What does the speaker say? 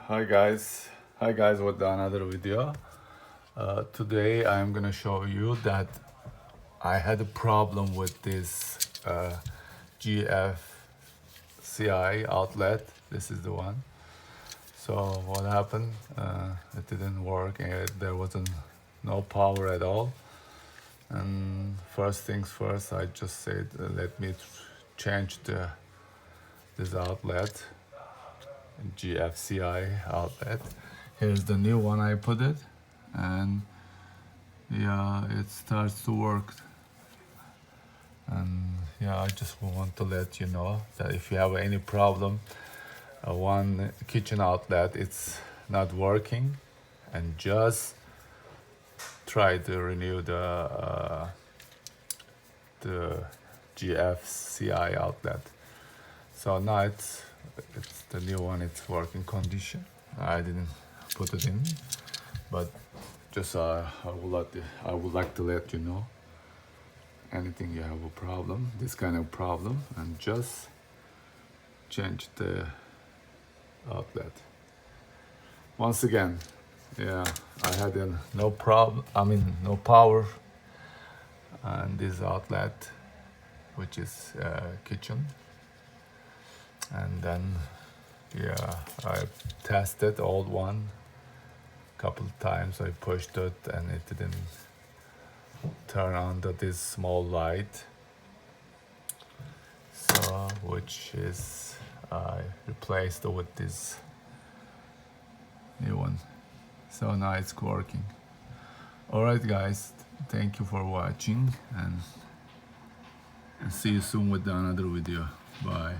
Hi guys, with another video. Today I'm gonna show you that I had a problem with this GFCI outlet. This is the one. So what happened? It didn't work. There wasn't no power at all. And first things first, I just said, let me change this outlet. GFCI outlet. Here's the new one I put it, and yeah, it starts to work. And yeah, I just want to let you know that if you have any problem, one kitchen outlet it's not working, and just try to renew the GFCI outlet. So now it's the new one. It's working condition. I didn't put it in, but just I would like to let you know. Anything you have a problem, this kind of problem, and just change the outlet. Once again, yeah, I had no problem. No power, and this outlet, which is kitchen. And then yeah, I tested old one couple of times. I pushed it and it didn't turn on this small light, so which is I replaced it with this new one. So now it's working. Alright guys, thank you for watching, and see you soon with another video. Bye.